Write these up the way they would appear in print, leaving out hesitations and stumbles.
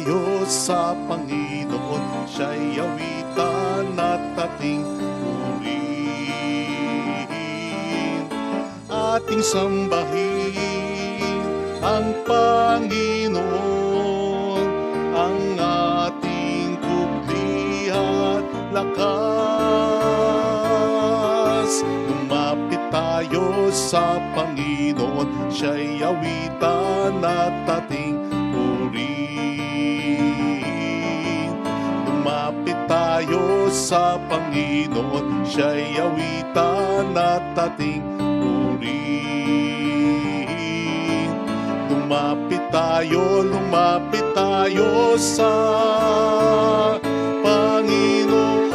tayo sa Panginoon, siya'y awitan at ating purihin. Ating sambahin ang Panginoon, ang ating kubli at lakas. Lumapit tayo sa Panginoon, siya'y awitan at ating purihin. Lumapit tayo sa Panginoon, siya'y awitan at ating purihin. Lumapit tayo sa Panginoon.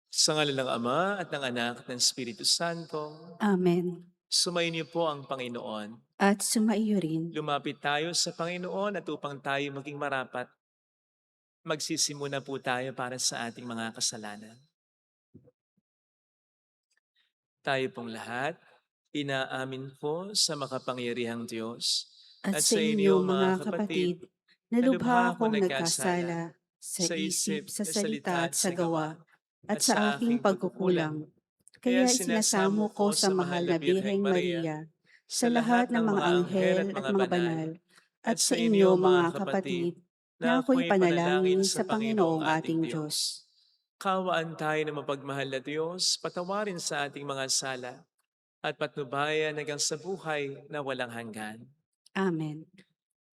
Sa ngalan ng Ama at ng Anak at ng Espiritu Santo, Amen. sumayin niyo po ang Panginoon. At sumaiyo rin. Lumapit tayo sa Panginoon at upang tayo maging marapat, magsisimuna po tayo para sa ating mga kasalanan. Tayo pong lahat, inaamin po sa makapangyarihang Diyos At sa inyo mga kapatid, nalubha akong nagkasala sa isip, sa salita at sa gawa, at sa aking pagkukulang. Kaya sinasamo ko sa mahal na Birheng Maria, sa lahat ng mga anghel at mga banal, at sa inyo mga kapatid, na ako'y panalangin sa Panginoong ating Diyos. Kawaan tayo ng mapagmahal na Diyos, patawarin sa ating mga sala, at patnubayan hanggang sa buhay na walang hanggan. Amen.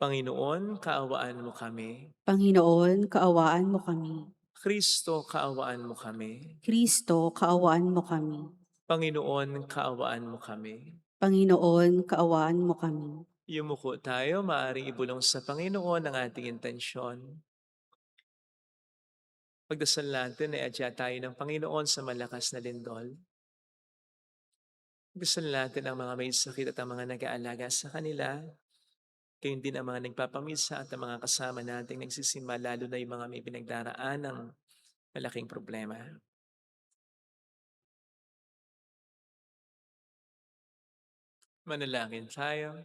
Panginoon, kaawaan mo kami. Panginoon, kaawaan mo kami. Kristo, kaawaan mo kami. Kristo, kaawaan mo kami. Panginoon, kaawaan mo kami. Panginoon, kaawaan mo kami. Yumuko tayo, maaaring ibulong sa Panginoon ang ating intensyon. Pagdasal natin ay adya tayo ng Panginoon sa malakas na lindol. Pagdasal natin ang mga may sakit at ang mga nag-aalaga sa kanila. Gayon din ang mga nagpapamisa at ang mga kasama nating nagsisimba, lalo na yung mga may pinagdaraan ng malaking problema. Manalangin tayo.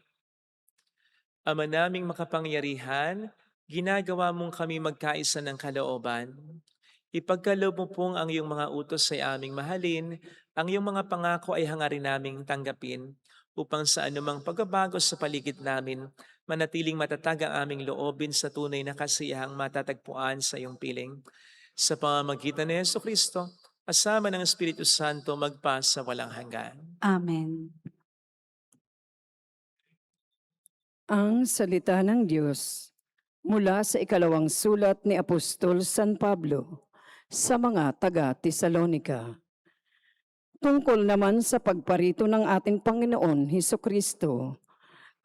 Ama naming makapangyarihan, ginagawa mong kami magkaisa ng kalooban. Ipagkaloob mo pong ang iyong mga utos ay aming mahalin, ang iyong mga pangako ay hangarin naming tanggapin, upang sa anumang pagbabago sa paligid namin, manatiling matatag ang aming loobin sa tunay na kasiyahang matatagpuan sa iyong piling. Sa pamamagitan ni Jesucristo, kasama ng Espiritu Santo, magpa sa walang hanggan. Amen. Ang salita ng Diyos mula sa ikalawang sulat ni Apostol San Pablo sa mga taga-Tesalonika. Tungkol naman sa pagparito ng ating Panginoon Hesukristo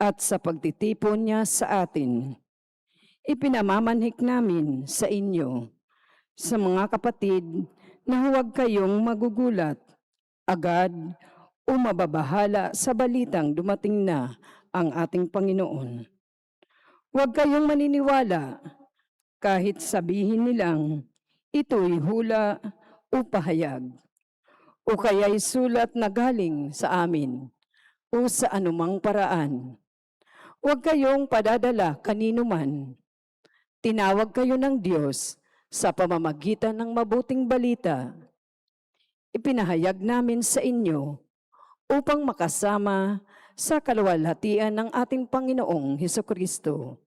at sa pagtitipon niya sa atin, ipinamamanhik namin sa inyo, sa mga kapatid, na huwag kayong magugulat, agad o mababahala sa balitang dumating na ang ating Panginoon. Huwag kayong maniniwala kahit sabihin nilang ito'y hula o pahayag, o kaya'y sulat na galing sa amin o sa anumang paraan. Huwag kayong padadala kanino man. Tinawag kayo ng Diyos sa pamamagitan ng mabuting balita. Ipinahayag namin sa inyo upang makasama sa kaluwalhatian ng ating Panginoong Hesukristo.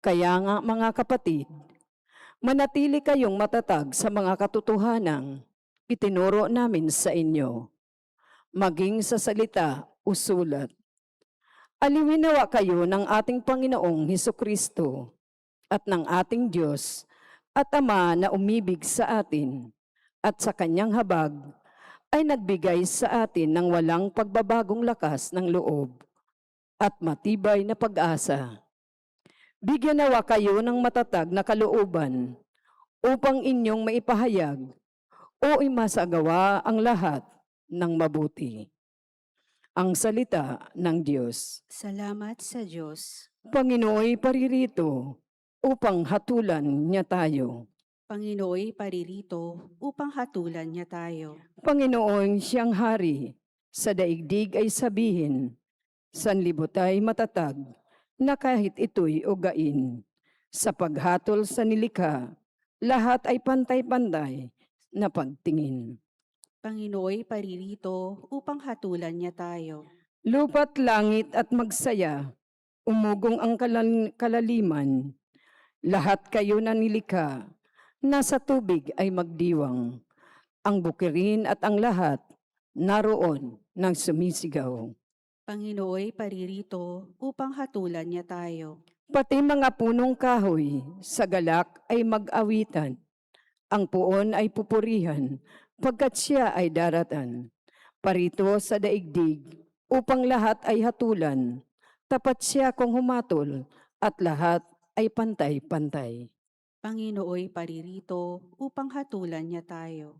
Kaya nga mga kapatid, manatili kayong matatag sa mga katotohanang itinuro namin sa inyo, maging sa salita o sulat. Aliwin nawa kayo ng ating Panginoong Hesukristo at ng ating Diyos at Ama na umibig sa atin at sa kanyang habag ay nagbigay sa atin ng walang pagbabagong lakas ng loob at matibay na pag-asa. Bigyan nawa kayo ng matatag na kalooban upang inyong maipahayag o imasagawa ang lahat ng mabuti. Ang salita ng Diyos. Salamat sa Diyos. Panginooy paririto upang hatulan niya tayo. Panginooy paririto upang hatulan niya tayo. Panginoon siyang hari Sa daigdig ay sabihin, sanlibot ay matatag, na kahit ito'y ugain. Sa paghatol sa nilikha, lahat ay pantay-pantay na pagtingin. Panginooy paririto upang hatulan niya tayo. Lupa't langit at magsaya, umugong ang kalaliman. Lahat kayo na nilikha, nasa tubig ay magdiwang. Ang bukirin at ang lahat, naroon ng sumisigaw. Panginooy paririto upang hatulan niya tayo. Pati mga punong kahoy sa galak ay mag-awitan. Ang puon ay pupurihan, pagkat siya ay daratan. Parito sa daigdig, upang lahat ay hatulan. Tapat siya kung humatol, at lahat ay pantay-pantay. Panginooy paririto upang hatulan niya tayo.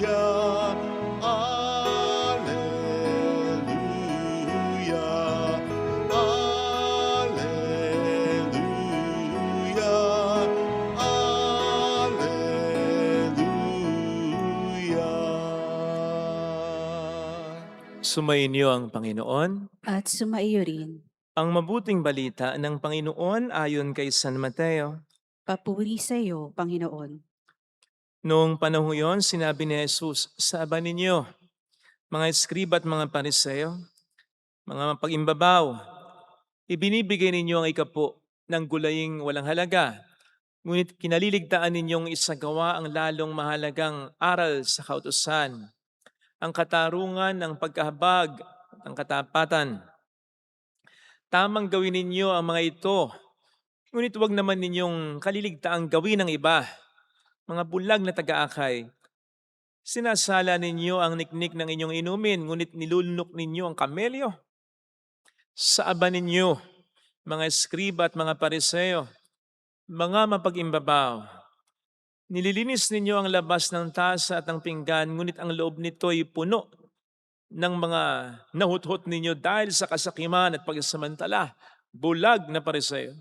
Alleluia, alleluia, alleluia, alleluia. Sumainyo ang Panginoon. At sumaiyo rin. Ang mabuting balita ng Panginoon ayon kay San Mateo. Papuri sa iyo, Panginoon. Noong panahon yon, sinabi ni Jesus, "Saba ninyo, mga eskriba at mga pariseo, mga mapag-imbabaw, ibinibigay ninyo ang ikapo ng gulaying walang halaga, ngunit kinaliligtaan ninyong isagawa ang lalong mahalagang aral sa kautusan, ang katarungan, ang pagkahabag, ang katapatan. Tamang gawin ninyo ang mga ito, ngunit huwag naman ninyong kaliligtaang gawin ng iba, mga bulag na taga-akay. Sinasala ninyo ang niknik ng inyong inumin, ngunit nilulunok ninyo ang kamelyo. Sa aba ninyo, mga eskriba at mga pariseo, mga mapag-imbabaw, nililinis ninyo ang labas ng tasa at ng pinggan, ngunit ang loob nito ay puno ng mga nahuthot ninyo dahil sa kasakiman at pagsamantala. Bulag na pariseo.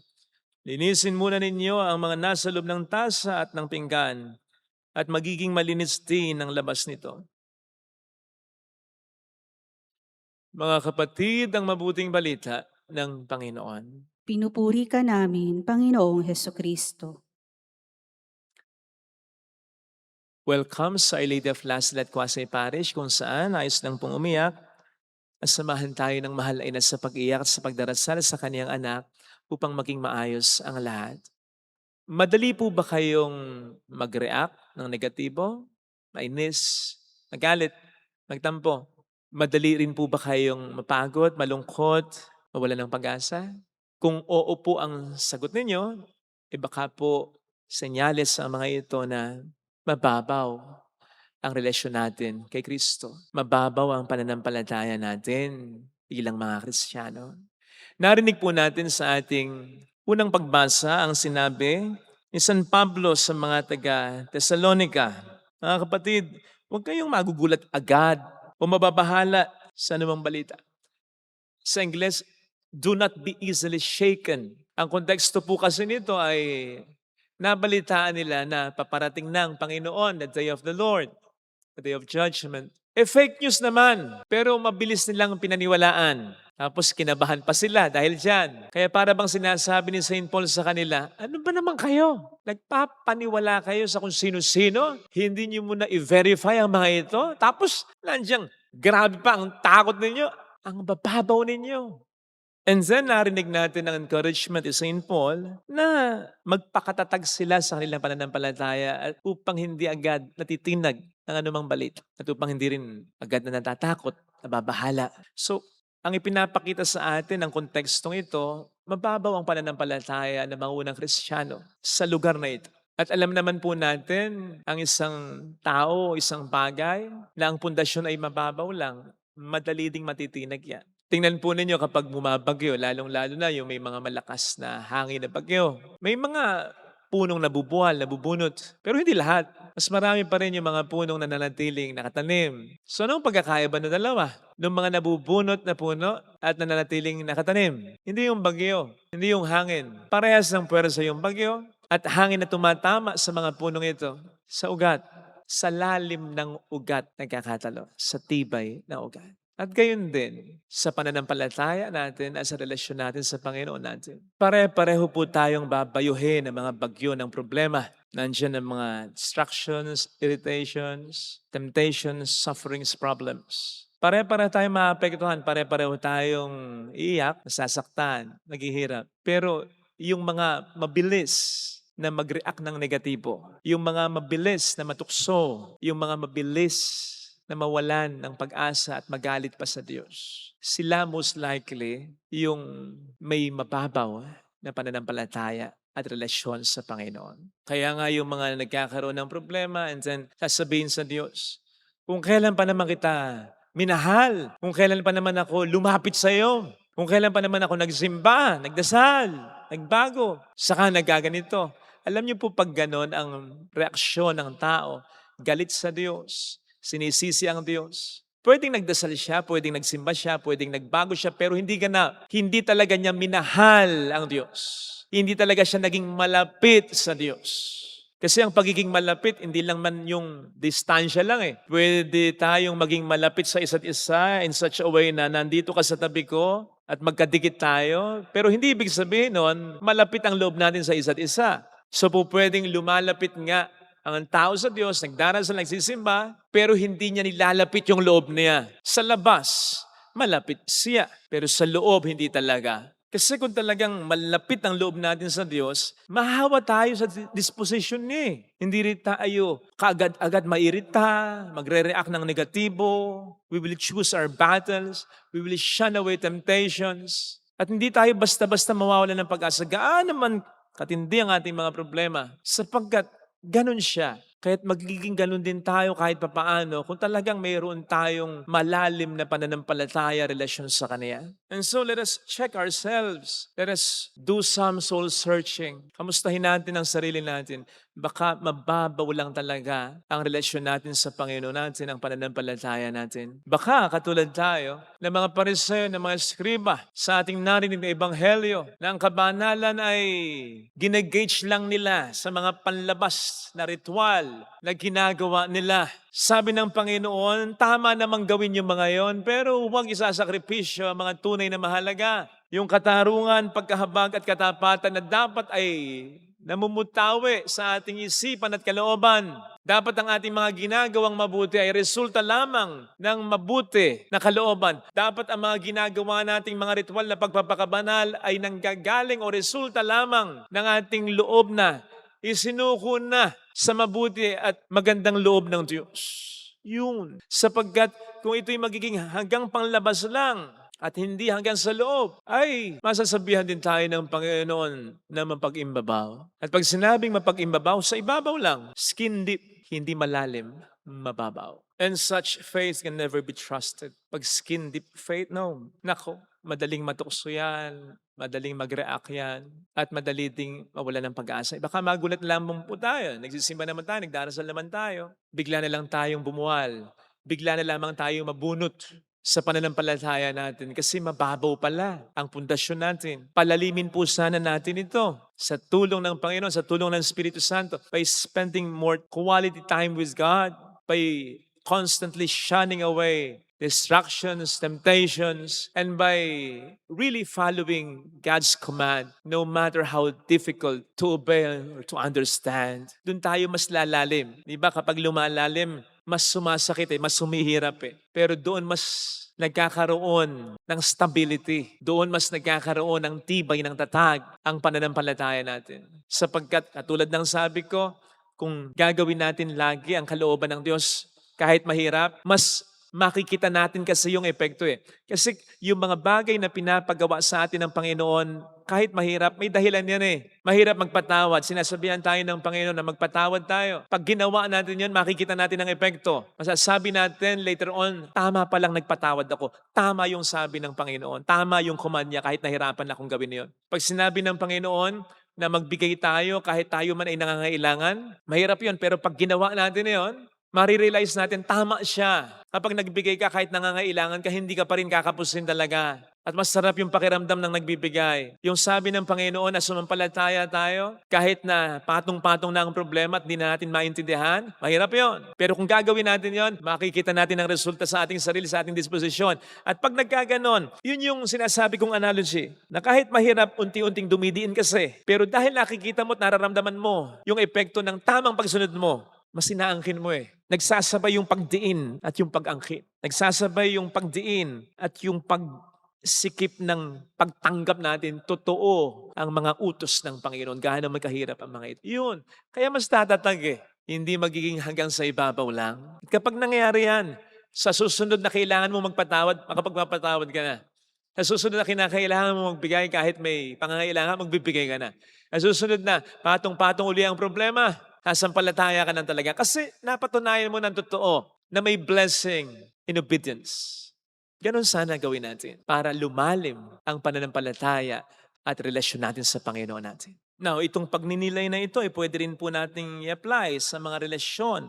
Linisin muna ninyo ang mga nasa loob ng tasa at ng pinggan, at magiging malinis din ang labas nito. Mga kapatid, ang mabuting balita ng Panginoon. Pinupuri ka namin, Panginoong Hesukristo. Welcome sa Our Lady of Last at Quasay Parish, kung saan ayos lang pong umiyak. Samahan tayo ng mahal ay nasa pag-iyak at sa pagdarasal sa kaniyang anak upang maging maayos ang lahat. Madali po ba kayong mag-react ng negatibo, mainis, magalit, magtampo? Madali rin po ba kayong mapagod, malungkot, mawalan ng pag-asa? Kung oo po ang sagot ninyo, baka po senyales ang mga ito na mababaw ang relasyon natin kay Kristo. Mababaw ang pananampalataya natin bilang mga Kristiyano. Narinig po natin sa ating unang pagbasa ang sinabi ni San Pablo sa mga taga-Thessalonica. Mga kapatid, huwag kayong magugulat agad o mababahala sa anumang balita. Sa Ingles, do not be easily shaken. Ang konteksto po kasi nito ay nabalitaan nila na paparating ng Panginoon, the day of the Lord, the day of judgment. Fake news naman, pero mabilis nilang pinaniwalaan. Tapos kinabahan pa sila dahil dyan. Kaya para bang sinasabi ni St. Paul sa kanila, ano ba naman kayo? Nagpapaniwala kayo sa kung sino-sino? Hindi niyo muna i-verify ang mga ito? Tapos nandiyan, grabe pa ang takot ninyo. Ang bababaw ninyo. And then narinig natin ang encouragement ni St. Paul na magpakatatag sila sa kanilang pananampalataya at upang hindi agad natitinag ng anumang balita at upang hindi rin agad na natatakot, nababahala. So, ang ipinapakita sa atin ng kontekstong ito, mababaw ang pananampalataya ng mga unang Kristiyano sa lugar na ito. At alam naman po natin, ang isang tao, isang bagay, na ang pundasyon ay mababaw lang, madali ding matitinag yan. Tingnan po ninyo kapag bumabagyo, lalong-lalo na yung may mga malakas na hangin na bagyo. May mga punong nabubuhal, nabubunot. Pero hindi lahat. Mas marami pa rin yung mga punong nananatiling nakatanim. So anong pagkakaiba ng dalawa? Ng mga nabubunot na puno at nananatiling nakatanim. Hindi yung bagyo, hindi yung hangin. Parehas ng puwersa yung bagyo at hangin na tumatama sa mga punong ito. Sa ugat, sa lalim ng ugat nagkakatalo, sa tibay na ugat. At gayon din, sa pananampalataya natin at sa relasyon natin sa Panginoon natin. Pare-pareho po tayong babayuhin ng mga bagyo ng problema. Nandiyan ang mga distractions, irritations, temptations, sufferings, problems. Pare-pareho tayong maapektuhan, pare-pareho tayong iiyak, nasasaktan, naghihirap. Pero yung mga mabilis na mag-react ng negatibo, yung mga mabilis na matukso, yung mga mabilis na mawalan ng pag-asa at magalit pa sa Diyos, sila most likely yung may mababaw na pananampalataya at relasyon sa Panginoon. Kaya nga yung mga nagkakaroon ng problema and then sasabihin sa Diyos, kung kailan pa naman kita minahal, kung kailan pa naman ako lumapit sa iyo, kung kailan pa naman ako nagsimba, nagdasal, nagbago, saka nagaganito. Alam niyo po pag ganon ang reaksyon ng tao, galit sa Diyos, sinisisi ang Diyos. Pwedeng nagdasal siya, pwedeng nagsimba siya, pwedeng nagbago siya, pero hindi ganap. Hindi talaga niya minahal ang Diyos. Hindi talaga siya naging malapit sa Diyos. Kasi ang pagiging malapit, hindi lang man yung distansya lang eh. Pwede tayong maging malapit sa isa't isa in such a way na nandito ka sa tabi ko at magkadikit tayo. Pero hindi ibig sabihin nun, malapit ang loob natin sa isa't isa. So po pwedeng lumalapit nga ang tao sa Diyos, nagdarasal, nagsisimba, pero hindi niya nilalapit yung loob niya. Sa labas, malapit siya. Pero sa loob, hindi talaga. Kasi kung talagang malapit ang loob natin sa Diyos, mahawa tayo sa disposition niya eh. Hindi rin tayo kaagad-agad mairita, magre-react ng negatibo. We will choose our battles. We will shun away temptations. At hindi tayo basta-basta mawawalan ng pag-asa. Gaano man katindi ang ating mga problema. Sapagkat ganun siya. Kaya't magiging ganun din tayo kahit papaano kung talagang mayroon tayong malalim na pananampalataya, relasyon sa Kanya. And so let us check ourselves. Let us do some soul searching. Kamustahin natin ang sarili natin. Baka mababaw lang talaga ang relasyon natin sa Panginoon natin, ang pananampalataya natin. Baka katulad tayo ng mga Pariseo, ng mga Skriba sa ating narinig na Ebanghelyo na ang kabanalan ay ginagage lang nila sa mga panlabas na ritual na ginagawa nila. Sabi ng Panginoon, tama namang gawin yung mga yon, pero huwag isasakripisyo ang mga tunay na mahalaga. Yung katarungan, pagkahabag at katapatan na dapat ay namumutawi sa ating isipan at kalooban. Dapat ang ating mga ginagawang mabuti ay resulta lamang ng mabuti na kalooban. Dapat ang mga ginagawa nating mga ritual na pagpapakabanal ay nanggagaling o resulta lamang ng ating loob na isinuko na sa mabuti at magandang loob ng Diyos. Yun. Sapagkat kung ito'y magiging hanggang panglabas lang at hindi hanggang sa loob, ay masasabihan din tayo ng Panginoon na mapag-imbabaw. At pag sinabing mapag-imbabaw, sa ibabaw lang, skin deep, hindi malalim, mababaw. And such faith can never be trusted. Pag skin deep faith, no. Nako, madaling matukso yan, madaling mag-react yan, at madali ding mawala ng pag-asa. Baka magulat lamang po tayo. Nagsisimba naman tayo, nagdarasal naman tayo. Bigla na lang tayong bumuwal. Bigla na lamang tayong mabunot sa pananampalataya natin kasi mababaw pala ang pundasyon natin. Palalimin po sana natin ito sa tulong ng Panginoon, sa tulong ng Espiritu Santo, by spending more quality time with God, by constantly shunning away distractions, temptations, and by really following God's command, no matter how difficult to obey or to understand. Doon tayo mas lalalim. Di ba kapag lumalalim, mas sumasakit mas sumihirap Pero doon mas nagkakaroon ng stability. Doon mas nagkakaroon ng tibay ng tatag ang pananampalataya natin. Sapagkat katulad ng sabi ko, kung gagawin natin lagi ang kalooban ng Diyos, kahit mahirap, mas makikita natin kasi yung epekto Kasi yung mga bagay na pinapagawa sa atin ng Panginoon, kahit mahirap, may dahilan yan Mahirap magpatawad. Sinasabihan tayo ng Panginoon na magpatawad tayo. Pag ginawa natin yun, makikita natin ang epekto. Masasabi natin later on, tama palang nagpatawad ako. Tama yung sabi ng Panginoon. Tama yung command niya kahit nahirapan akong gawin yun. Pag sinabi ng Panginoon, na magbigay tayo kahit tayo man ay nangangailangan. Mahirap yun, pero pag ginawa natin yun, marirealize natin tama siya. Kapag nagbigay ka kahit nangangailangan ka, hindi ka pa rin kakapusin talaga. At masarap yung pakiramdam ng nagbibigay. Yung sabi ng Panginoon na sumampalataya tayo, kahit na patong-patong na ang problema at di na natin maintindihan, mahirap yon. Pero kung gagawin natin yon, makikita natin ang resulta sa ating sarili, sa ating disposisyon. At pag nagkaganon, yun yung sinasabi kong analogy, na kahit mahirap, unti-unting dumidiin kasi. Pero dahil nakikita mo at nararamdaman mo yung epekto ng tamang pagsunod mo, mas inaangkin mo eh. Nagsasabay yung pagdiin at yung pag-angkin. Nagsasabay yung pagdiin at yung pagsikip ng pagtanggap natin. Totoo ang mga utos ng Panginoon. Gaano magkahirap ang mga ito. Yun. Kaya mas tatatag eh. Hindi magiging hanggang sa ibabaw lang. At kapag nangyayari yan, sa susunod na kailangan mo magpatawad, makapagpapatawad ka na. Sa susunod na kinakailangan mo magbigay kahit may pangangailangan, magbibigay ka na. Sa susunod na patong-patong uli ang problema, sasampalataya ka ng talaga. Kasi napatunayan mo ng totoo na may blessing in obedience. Ganon sana gawin natin para lumalim ang pananampalataya at relasyon natin sa Panginoon natin. Now, itong pagninilay na ito ay pwede rin po nating i-apply sa mga relasyon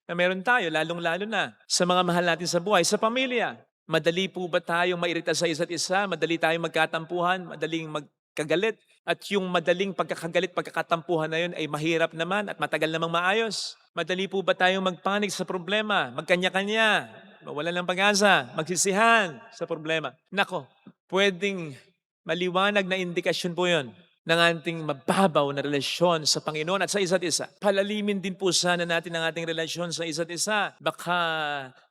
na meron tayo, lalong-lalo na sa mga mahal natin sa buhay, sa pamilya. Madali po ba tayong mairita sa isa't isa? Madali tayong magkatampuhan? Madaling magkagalit? At yung madaling pagkakagalit, pagkakatampuhan na yun ay mahirap naman at matagal namang maayos. Madali po ba tayong magpanik sa problema, magkanya-kanya, mawalan ng pag-asa, magsisihan sa problema? Nako, pwedeng maliwanag na indikasyon po yun ng ating mababaw na relasyon sa Panginoon at sa isa't isa. Palalimin din po sana natin ang ating relasyon sa isa't isa. Baka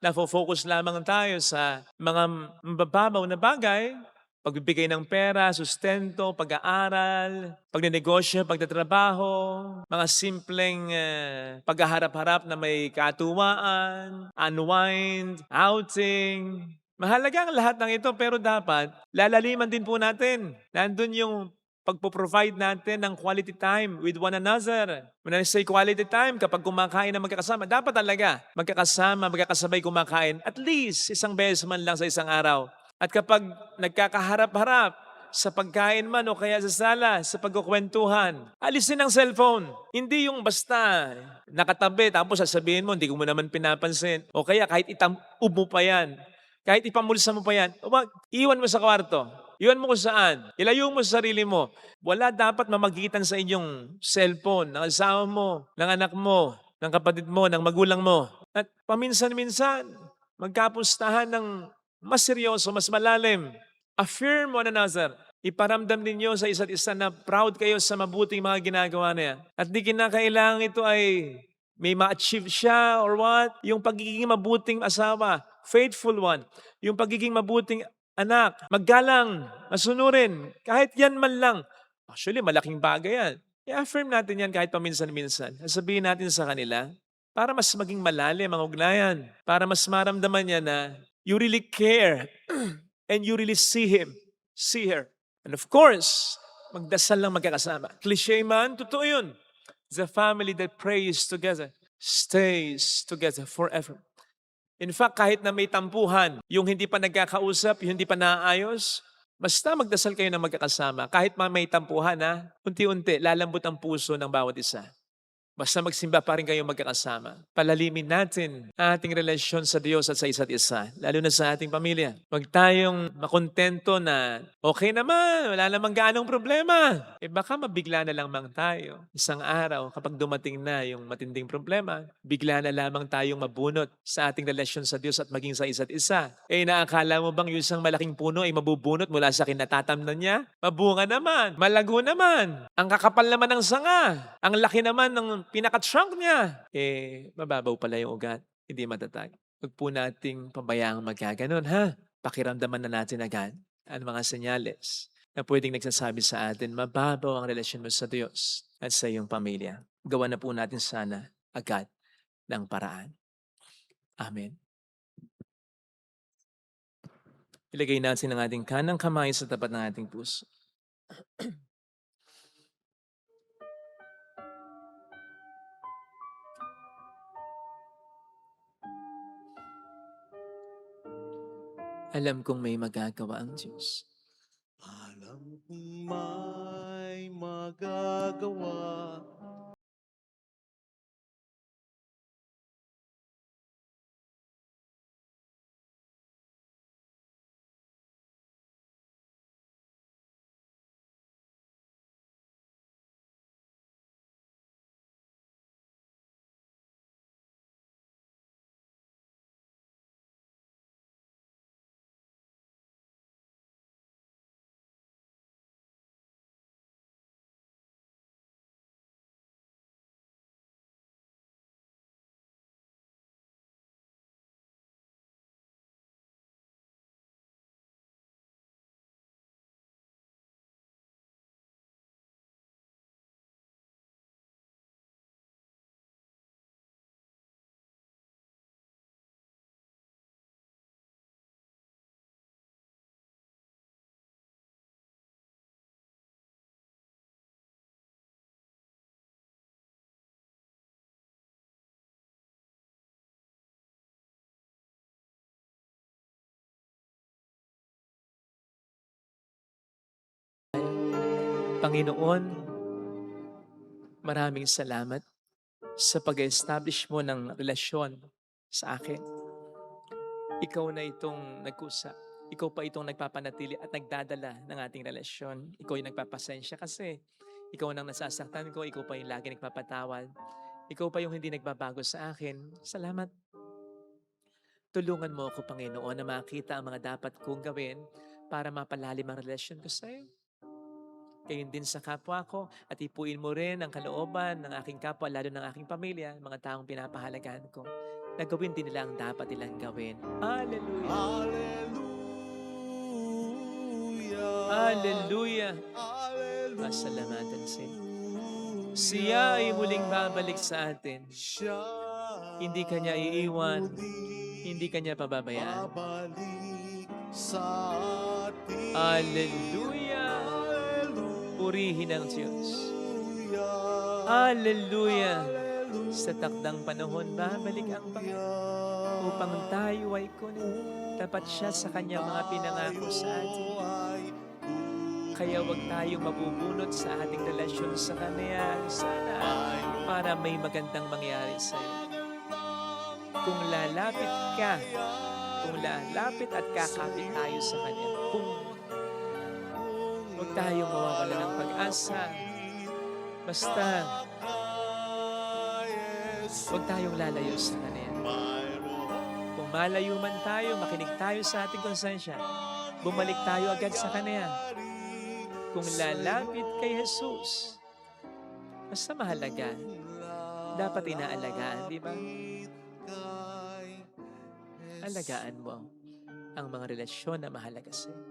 nafo-focus lamang tayo sa mga mababaw na bagay, pagbibigay ng pera, sustento, pag-aaral, pagnenegosyo, pagtatrabaho, mga simpleng paghaharap-harap na may katuwaan, unwind, outing. Mahalaga ang lahat ng ito pero dapat lalaliman din po natin. Nandun yung pagpo-provide natin ng quality time with one another. When I say quality time, kapag kumakain na magkakasama, dapat talaga magkakasama, magkakasabay kumakain at least isang beses man lang sa isang araw. At kapag nagkakaharap-harap sa pagkain man o kaya sa sala, sa pagkukwentuhan, alisin ang cellphone. Hindi yung basta nakatabi tapos sasabihin mo, hindi ko mo naman pinapansin. O kaya kahit ubo pa yan, kahit ipamulsa mo pa yan, iwan mo sa kwarto. Iwan mo kung saan. Ilayo mo sa sarili mo. Wala dapat mamagitan sa inyong cellphone, ng asawa mo, ng anak mo, ng kapatid mo, ng magulang mo. At paminsan-minsan, magkapustahan ng mas seryoso, mas malalim. Affirm one another. Iparamdam ninyo sa isa't isa na proud kayo sa mabuting mga ginagawa na yan. At di kinakailangan ito ay may ma-achieve siya or what. Yung pagiging mabuting asawa, faithful one. Yung pagiging mabuting anak, maggalang, masunurin. Kahit yan man lang. Actually, malaking bagay yan. I-affirm natin yan kahit paminsan-minsan. Sabihin natin sa kanila para mas maging malalim ang ugnayan. Para mas maramdaman niya na you really care and you really see him, see her. And of course, magdasal lang magkakasama. Cliché man, totoo yun. The family that prays together stays together forever. In fact, kahit na may tampuhan, yung hindi pa nagkakausap, yung hindi pa naayos, basta magdasal kayo na magkakasama. Kahit may tampuhan, unti-unti, lalambot ang puso ng bawat isa. Basta magsimba pa rin kayo magkakasama. Palalimin natin ang ating relasyon sa Diyos at sa isa't isa, lalo na sa ating pamilya. Huwag tayong makontento na okay naman, wala namang gaanong problema. Baka mabigla na lang tayo. Isang araw, kapag dumating na yung matinding problema, bigla na lamang tayong mabunot sa ating relasyon sa Diyos at maging sa isa't isa. Naakala mo bang yung isang malaking puno ay mabubunot mula sa kinatatamnan niya? Mabunga naman, malago naman, ang kakapal naman ng sanga, ang laki naman ng pinaka-trunk niya, mababaw pala yung ugat. Hindi matatag. Huwag po nating pabayaang magkaganon, Pakiramdaman na natin agad ang mga senyales na pwedeng nagsasabi sa atin, mababaw ang relasyon mo sa Diyos at sa iyong pamilya. Gawa na po natin sana agad ng paraan. Amen. Ilagay natin ang ating kanang kamay sa tapat ng ating puso. Alam kong may magagawa ang Diyos. Alam kong may magagawa ginagawa. Panginoon, maraming salamat sa pag-establish mo ng relasyon sa akin. Ikaw na itong nagkusa. Ikaw pa itong nagpapanatili at nagdadala ng ating relasyon. Ikaw yung nagpapasensya kasi ikaw nang nasasaktan ko, ikaw pa yung lagi nagpapatawad. Ikaw pa yung hindi nagbabago sa akin. Salamat. Tulungan mo ako, Panginoon, na makita ang mga dapat kong gawin para mapalalim ang relasyon ko sa iyo. Gayon din sa kapwa ko at ipuin mo rin ang kalooban ng aking kapwa, lalo ng aking pamilya, mga taong pinapahalagahan ko. Na gawin din nila ang dapat nilang gawin. Hallelujah! Hallelujah! Hallelujah! Pasalamatan siya. Siya ay muling babalik sa atin. Hindi kanya iiwan. Hindi kanya pababayaan. Babalik sa atin. Hallelujah! Purihin ang Diyos. Hallelujah! Sa takdang panahon, babalik ang Panginoon upang tayo ay kunin. Tapat siya sa kanyang mga pinangako sa atin. Kaya huwag tayong mabubunot sa ating relasyon sa Kanya. Sana para may magandang mangyari sa iyo. Kung lalapit at kakapit tayo sa Kanya, huwag tayong mawawala ng pag-asa. Basta, huwag tayong lalayo sa Kanya. Kung malayo man tayo, makinig tayo sa ating konsensya. Bumalik tayo agad sa Kanya. Kung lalapit kay Jesus, basta mahalaga. Dapat inaalagaan, di ba? Alagaan mo ang mga relasyon na mahalaga sa iyo.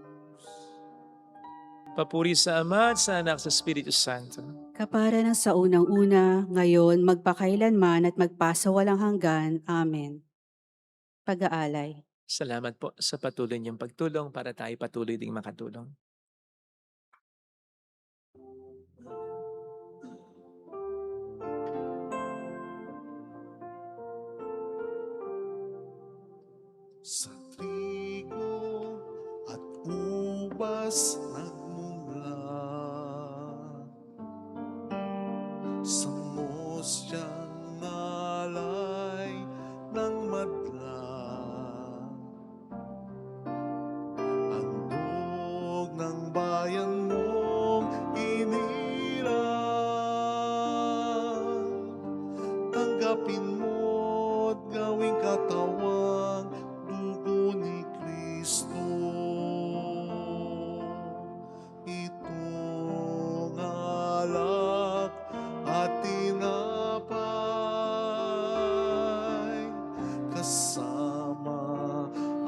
Papuri sa Ama at sa Anak sa Espiritu Santo. Kapara ng sa unang-una, ngayon, magpakailanman at magpasawalang hanggan. Amen. Pag-aalay. Salamat po sa patuloy niyong pagtulong para tayo patuloy ding makatulong. Sa trigo at ubas nagmula, sa mosyang alay ng madla, ang dog ng bayan mong inilang, tanggapin mo't gawing katawang dugo ni Kristo. Itong alak at tinapay, kasama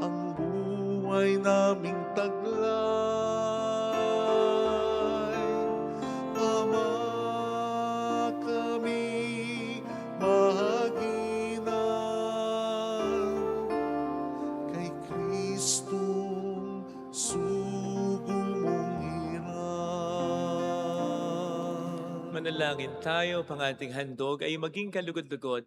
ang buhay naming taglay. Ama, kami mahaginan kay Kristong sugo mong hiram. Manalangin tayo, pang ating handog ay maging kalugod-lugod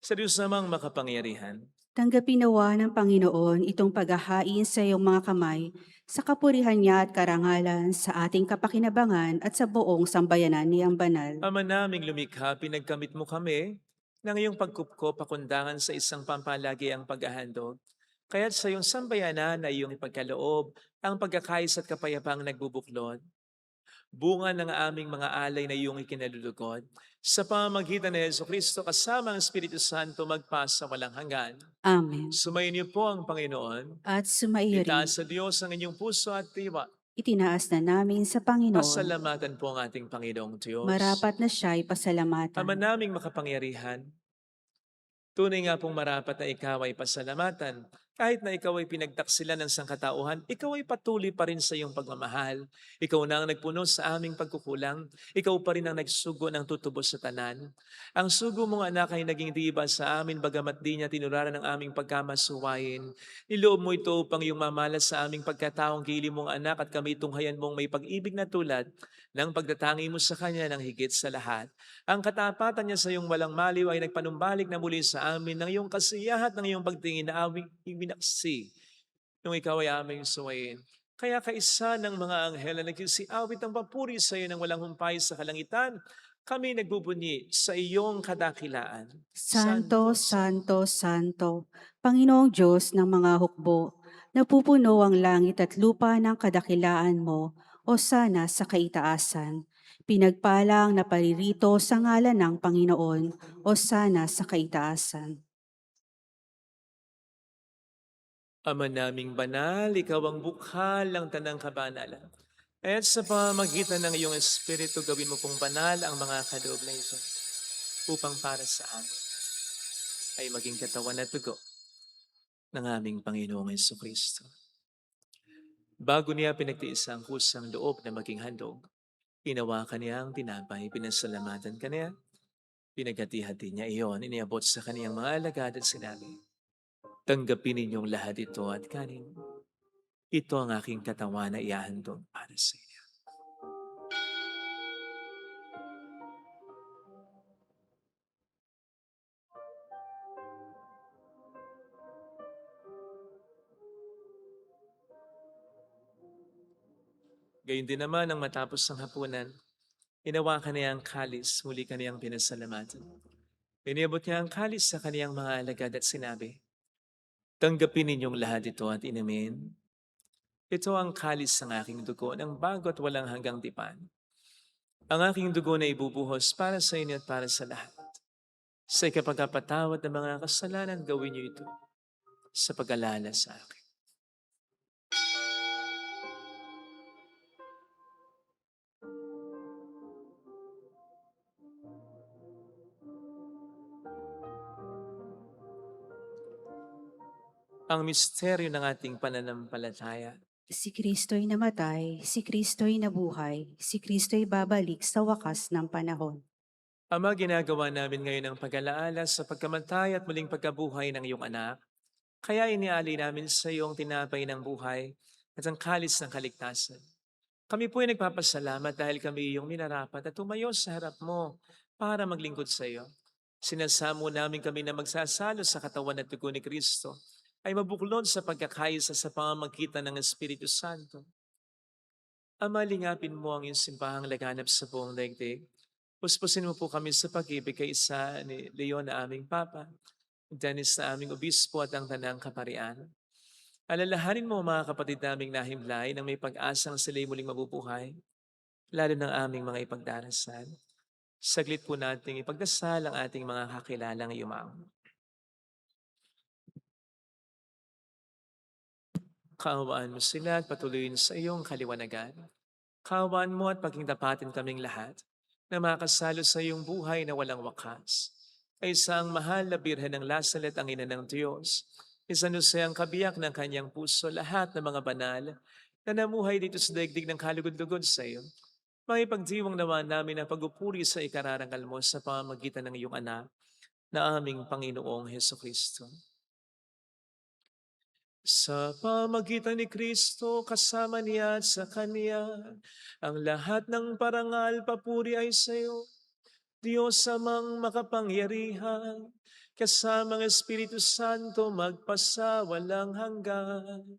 Sa Diyos namang makapangyarihan, Tanggapin nawa ng Panginoon itong paghahain sa iyong mga kamay, sa kapurihan niya at karangalan, sa ating kapakinabangan at sa buong sambayanan niyang banal. Ama naming lumikha, pinagkamit mo kami ng iyong pagkupko pakundangan sa isang pampalagiang paghahandog. Kaya't sa iyong sambayanan na iyong ipagkaloob ang pagkakais at kapayapaang nagbubuklod, bunga ng aming mga alay na iyong ikinalulugod, sa pamamagitan ni Jesucristo kasama ang Espiritu Santo magpasa walang hanggan. Amen. Sumayin niyo po ang Panginoon. At sumaiyo rin, Itaas sa Diyos ang inyong puso at tiwa. itinaas na namin sa Panginoon. Pasalamatan po ang ating Panginoong Diyos. Marapat na siya'y Ama pasalamatan. naming makapangyarihan, tunay nga pong marapat na ikaw ay pasalamatan. Kahit na ikaw ay pinagtaksilan ng sangkatauhan, ikaw ay patuloy pa rin sa iyong pagmamahal. Ikaw na ang nagpuno sa aming pagkukulang. Ikaw pa rin ang nagsugo ng tutubos sa tanan. Ang sugo mong anak ay naging diba sa amin, bagamat di niya tinuraran ng aming pagkamasuwayin. Niloob mo ito upang iyong mamalas sa aming pagkataong gili mong anak at kami tunghayan mong may pag-ibig na tulad ng pagdatangi mo sa kanya ng higit sa lahat. Ang katapatan niya sa iyong walang maliw ay nagpanumbalik na muli sa amin ng iyong kasiyahat ng iyong pagtingin na aming ibinaksi nung ikaw ay aming suwayin. Kaya kaisa ng mga anghel na nagsiawit ang papuri sa iyo ng walang humpay sa kalangitan, kami nagbubunyi sa iyong kadakilaan. Santo, Santo, Santo, Panginoong Diyos ng mga hukbo, napupuno ang langit at lupa ng kadakilaan mo, o sana sa kaitaasan. Pinagpalang na paririto sa ngalan ng Panginoon, o sana sa kaitaasan. Ama naming banal, ikaw ang bukhal ng tanang kabanalan. At sa pamagitan ng iyong Espiritu, gawin mo pong banal ang mga kaloob na ito upang para sa amin ay maging katawan at dugo ng aming Panginoong Jesucristo. Bago niya pinagtiis ang kusang loob na maging handog, inawakan niya ang tinapay, pinasalamatan kaniya, pinaghati-hati niya iyon, iniabot sa kaniyang mga alagad at sinabi, tanggapin ninyong lahat ito at kanin. Ito ang aking katawan na iahandog para sa inyo. Gayun din naman ang matapos ng hapunan, inawakan niya ang kalis, muli kaniyang pinasalamatan. Iniabot niya ang kalis sa kaniyang mga alagad at sinabi, tanggapin ninyong lahat ito at inumin. Ito ang kalis ng aking dugo ng bago at walang hanggang tipan. Ang aking dugo na ibubuhos para sa inyo at para sa lahat. Sa ikapagkapatawad ng mga kasalanan, gawin niyo ito sa pag-alala sa akin. Ang misteryo ng ating pananampalataya. Si Kristo'y namatay, si Kristo'y nabuhay, si Kristo'y babalik sa wakas ng panahon. Ama, ginagawa namin ngayon ang pag-alaala sa pagkamatay at muling pagkabuhay ng iyong anak. Kaya inialay namin sa iyo ang tinapay ng buhay at ang kalis ng kaligtasan. Kami po ay nagpapasalamat dahil kami iyong minarapat at tumayo sa harap mo para maglingkod sa iyo. Sinasamo namin kami na magsasalo sa katawan at dugo ni Kristo ay mabuklod sa pagkakaisa sa pamamagitan ng Espiritu Santo. Ama, lingapin mo ang iyong simbahang laganap sa buong daigdig. Puspusin mo po kami sa pag-ibig kay isa ni Leon na aming Papa, Dennis na aming Obispo at ang Tanang Kaparian. Alalahanin mo mga kapatid naming nahimlay nang may pag-asang sila'y muling mabubuhay, lalo ng aming mga ipagdarasal. Saglit po nating ipagdasal ang ating mga kakilalang yumaong. Kaawaan mo sila at patuloyin sa iyong kaliwanagan. Kaawaan mo at paging tapatin kaming lahat na makasalo sa iyong buhay na walang wakas. Ay isang mahal na birhen ng Lasalet ang ina ng Diyos. San Jose ang kabiyak ng kanyang puso, lahat ng mga banal na namuhay dito sa daigdig ng kalugod-lugod sa iyo. Makipagdiwang naman namin ang pagupuri sa ikararangal mo sa pamamagitan ng iyong anak na aming Panginoong Hesukristo. Sa pamagitan ni Kristo, kasama niya at sa Kanya, ang lahat ng parangal papuri ay sa iyo. Diyos amang makapangyarihan, kasamang Espiritu Santo magpasawalang hanggan.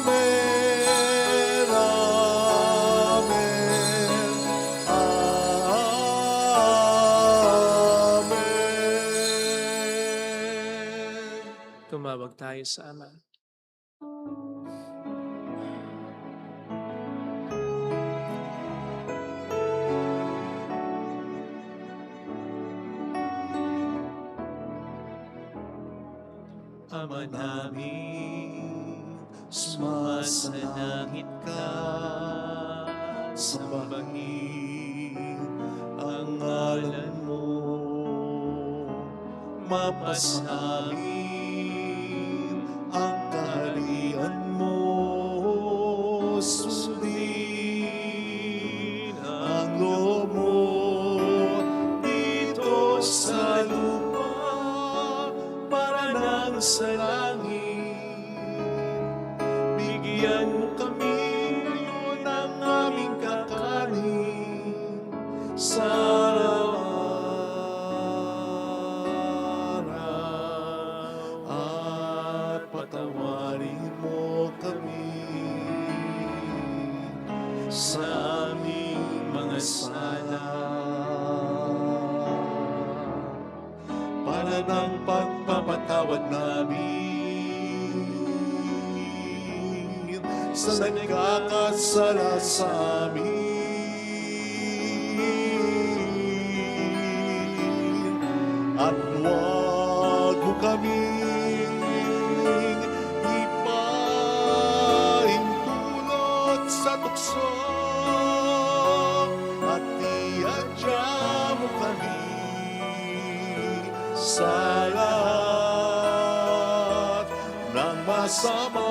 Amen, amen, amen. Tumawag tayo sa Ama. Ama namin, sumasalangit ka, sambahin ang ngalan mo, Mapasamin ang kaharian mo, sundin ang loob mo dito sa lupa para nang sa langit. Bigyan mo kami ngayon ng aming kakanin sa araw, at patawarin mo kami sa aming mga sala, para ng pagpapatawad namin sa nagkakasala sa amin. At huwag mo kaming ipahintulot sa tukso, at iadya mo kami sa lahat ng masama.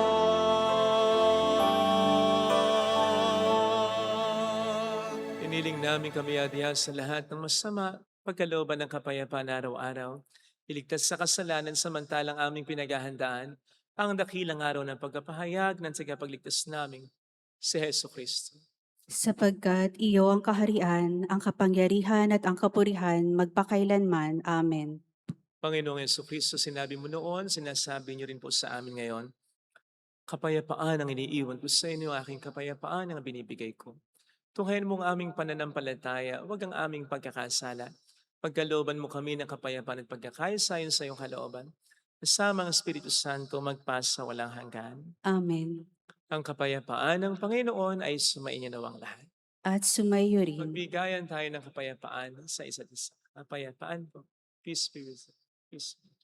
Iniling namin kami adihan sa lahat ng masama, pagkalooban ng kapayapaan araw-araw, iligtas sa kasalanan samantalang aming pinaghahandaan ang dakilang araw ng pagkapahayag ng tagapagligtas naming si Hesu Kristo. Sapagkat iyo ang kaharian, ang kapangyarihan at ang kapurihan magpakailanman. Amen. Panginoong Hesu Kristo, sinabi mo noon, sinasabi niyo rin po sa amin ngayon, kapayapaan ang iniiwan ko sa inyo, aking kapayapaan ang binibigay ko. Tunghayan mo ang aming pananampalataya, huwag ang aming pagkakasala. Pagkalooban mo kami ng kapayapaan at pagkakaisa-ayon sa iyong kalooban. Kasama ang Espiritu Santo magpasa walang hanggan. Amen. Ang kapayapaan ng Panginoon ay sumainyo nawang lahat. At sumayo rin. Magbigayan tayo ng kapayapaan sa isa't isa. Kapayapaan po. Peace be with you. Peace be with you.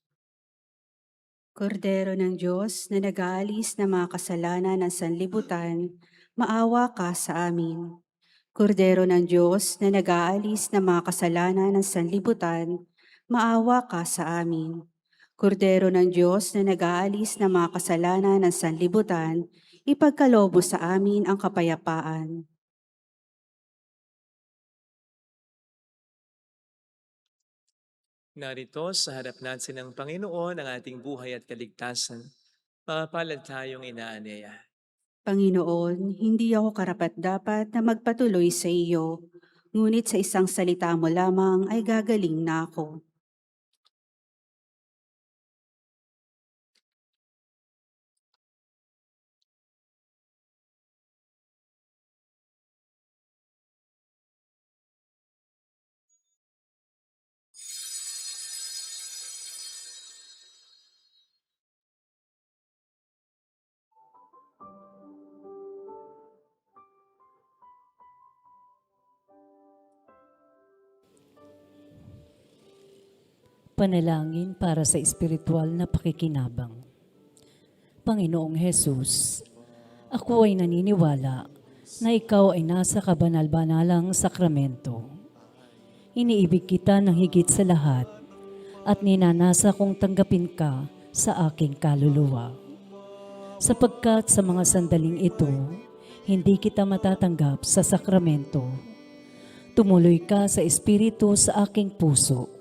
Kordero ng Diyos na nag-aalis ng mga kasalanan ng sanlibutan, maawa ka sa amin. Kordero ng Diyos na nag-aalis ng mga kasalanan ng sanlibutan, maawa ka sa amin. Kordero ng Diyos na nag-aalis ng mga kasalanan ng sanlibutan, ipagkaloob mo sa amin ang kapayapaan. Narito sa harap natin ng Panginoon ang ating buhay at kaligtasan. Mapalad tayong inaanyaya. Panginoon, hindi ako karapat-dapat na magpatuloy sa iyo, ngunit sa isang salita mo lamang ay gagaling na ako. Panalangin para sa espiritual na pakikinabang. Panginoong Hesus, ako ay naniniwala na ikaw ay nasa kabanal-banalang sakramento. Iniibig kita ng higit sa lahat at ninanasa kong tanggapin ka sa aking kaluluwa. Sapagkat sa mga sandaling ito, hindi kita matatanggap sa sakramento. Tumuloy ka sa espiritu sa aking puso.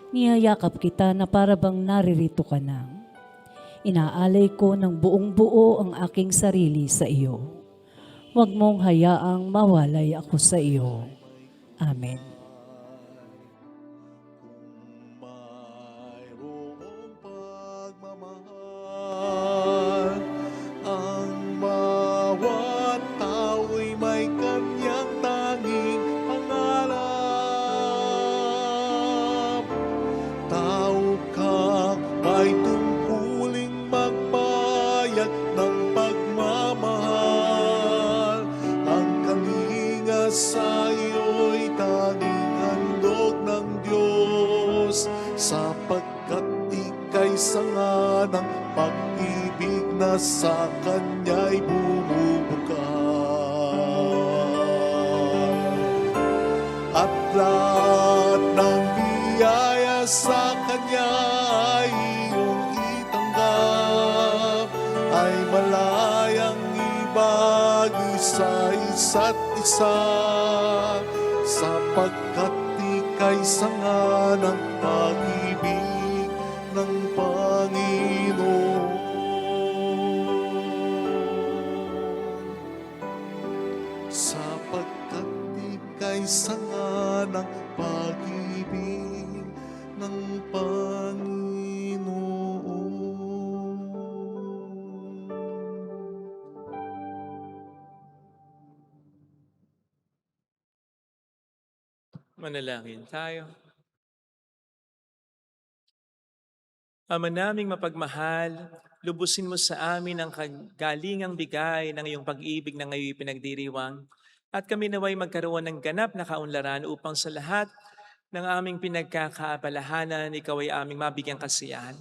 Niyayakap kita na para bang naririto ka na. Inaalay ko ng buong buo ang aking sarili sa iyo. Huwag mong hayaang mawalay ako sa iyo. Amen. Mayroong pagmamahal, ang bawat tao'y may kanyang tanging pangarap. Tao ka may tungkuling magbayad ng pagmamahal. Ang kalinga sa iyo'y tanging handog ng Diyos, sapagkat ika'y sanga ng pag-ibig na sa Kanya'y bumubukas. At lahat ng biyaya sa Kanya ay iyong itanggap, ay malayang ibagi sa isa't isa, sapagkat ika'y sanga ng pag-ibig ng Panginoon. Sapagkat ika'y sanga ng pag-ibig ng Panginoon. Manalangin tayo. Ama naming mapagmahal, lubusin mo sa amin ang kagalingang bigay ng iyong pag-ibig na ngayon pinagdiriwang, at kami naway magkaroon ng ganap na kaunlaran upang sa lahat ng aming pinagkakaabalahanan, ikaw ay aming mabigyang kasiyahan.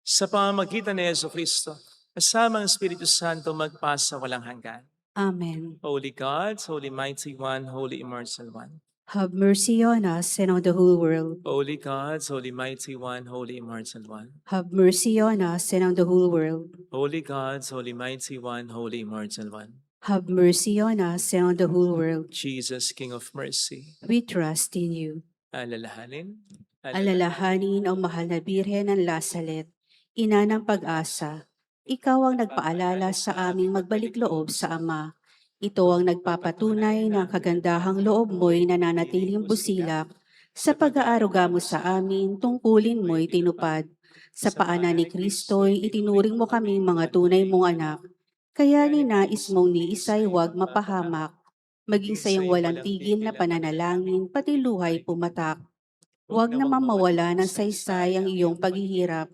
Sa pamamagitan ni Jesucristo, kasama ang Espiritu Santo magpasa walang hanggan. Amen. Holy God, Holy Mighty One, Holy Immortal One. Have mercy on us and on the whole world. Holy God, Holy Mighty One, Holy Immortal One. Have mercy on us and on the whole world. Holy God, Holy Mighty One, Holy Immortal One. Have mercy on us and on the whole world. Jesus, King of Mercy. We trust in you. Alalahanin. Alalahanin, O mahal na Birhen ng Lasalet, ina ng pag-asa. Ikaw ang nagpaalala sa aming magbalik loob sa Ama. Ito ang nagpapatunay na ang kagandahang loob mo'y nananatiling busilak. Sa pag-aaruga mo sa amin, tungkulin mo'y tinupad. Sa paanan ni Kristo'y itinuring mo kaming mga tunay mong anak. Kaya ninais mong ni isa'y huwag mapahamak. Maging sa iyong walang tigil na pananalangin, pati luhay pumatak. Huwag namang mawala ng saysay ang iyong paghihirap.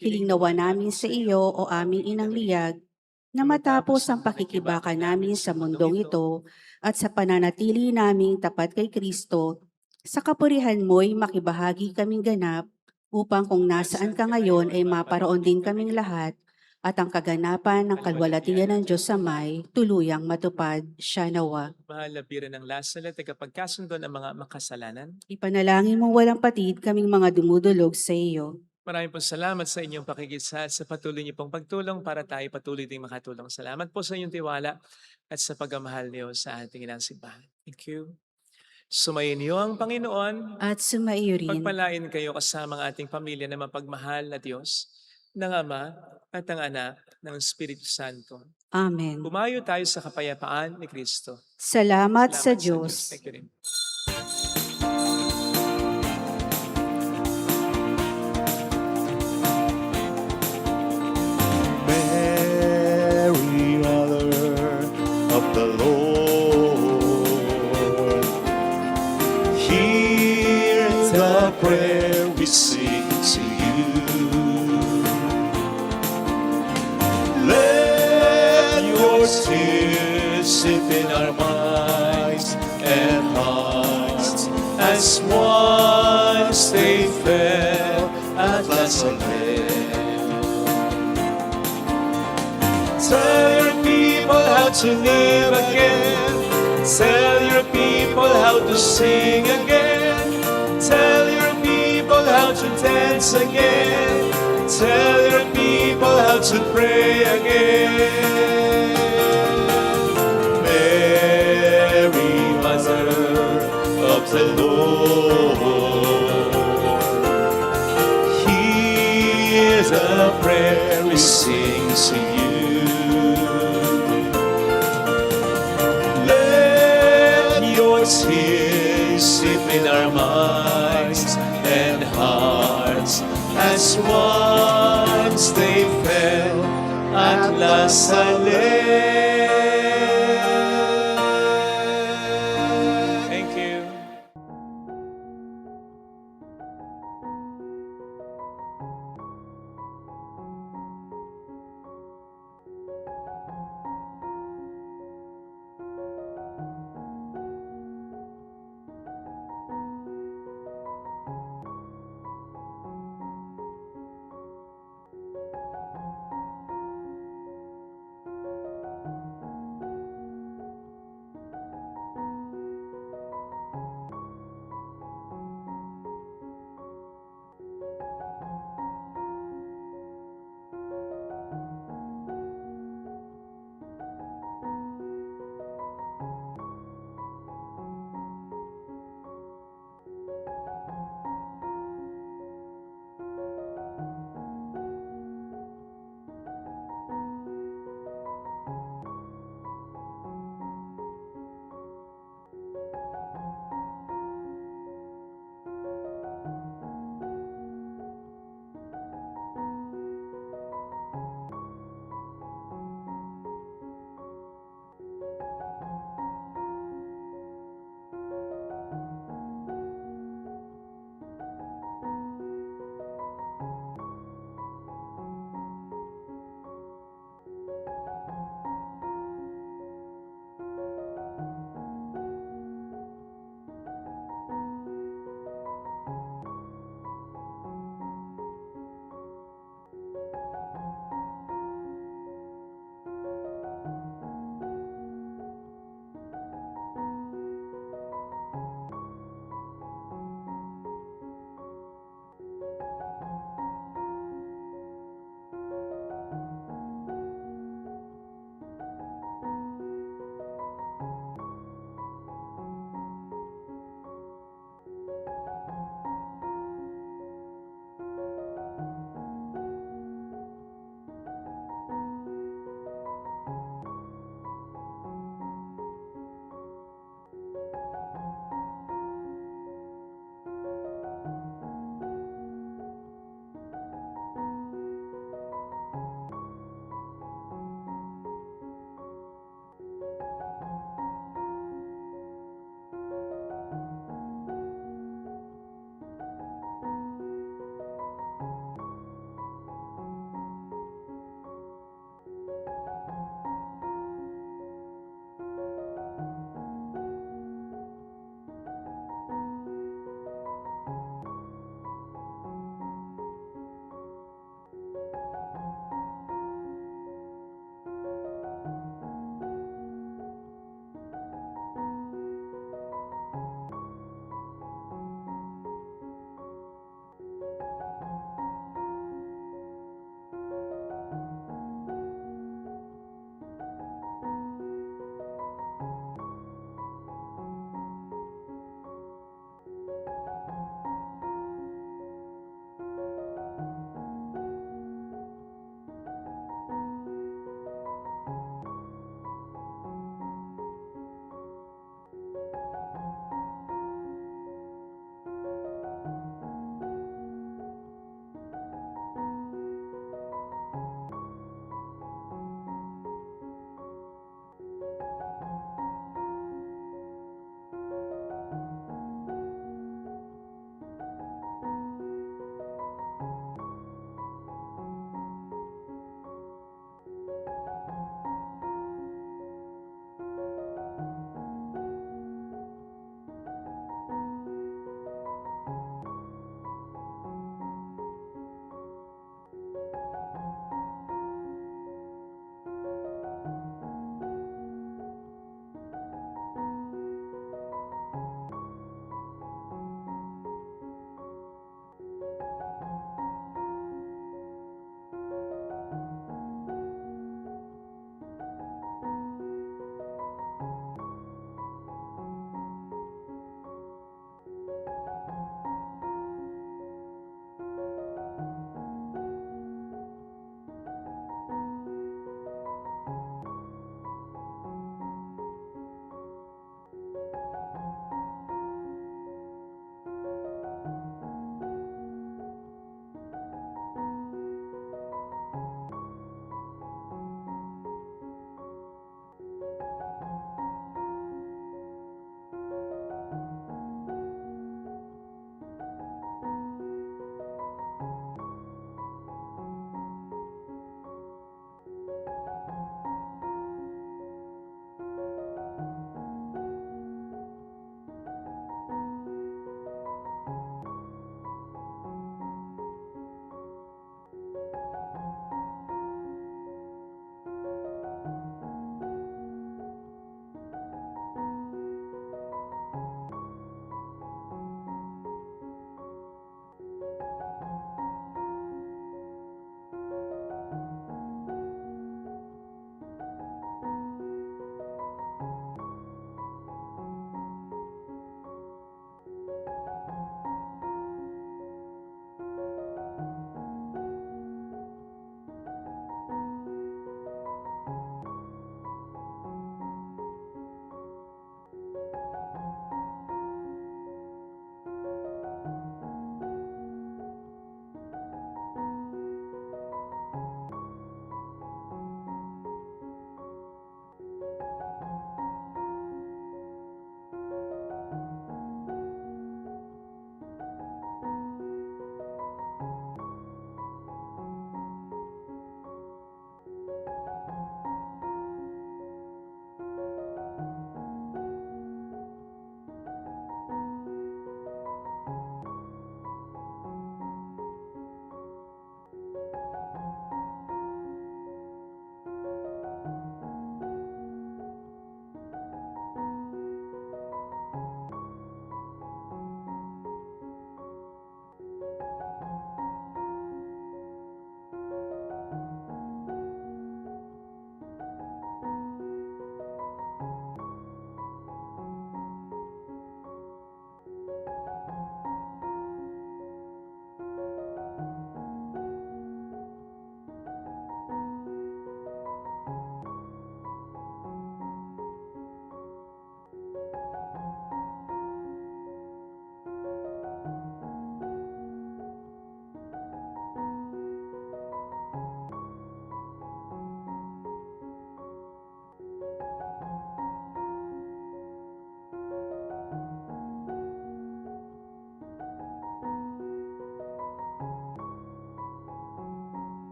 Hiling nawa namin sa iyo, o aming inang liyag, na matapos ang pakikibaka namin sa mundong ito at sa pananatili naming tapat kay Kristo, sa kapurihan mo'y makibahagi kaming ganap upang kung nasaan ka ngayon ay maparoon din kaming lahat at ang kaganapan ng kalwalatian ng Diyos Amay tuluyang matupad. Siya nawa. Mahal na Birhen ng Lasalet, tagapagkasundo ng mga makasalanan. Ipanalangin mong walang patid kaming mga dumudulog sa iyo. Maraming po salamat sa inyong pakikisa at sa patuloy niyo pong pagtulong para tayo patuloy din makatulong. Salamat po sa inyong tiwala at sa pagmamahal niyo sa ating inang simbahan. Thank you. Sumayin niyo ang Panginoon. At sumaiyo rin. Pagpalain kayo kasama ang ating pamilya na mapagmahal na Diyos, ng Ama at ng Anak, ng Espiritu Santo. Amen. Pumayo tayo sa kapayapaan ni Kristo. Salamat sa Diyos. Thank you rin. Mary, Mother of the Lord, hear the prayer we sing to you. Let your tears sip in our minds and hearts as once they fell at Nazareth. Tell your people how to live again. Tell your people how to sing again. Tell your people how to dance again. Tell your people how to pray again. Mary, Mother of the Lord, hear the prayer we sing. His tears deep in our minds and hearts, as once they fell, at last silent.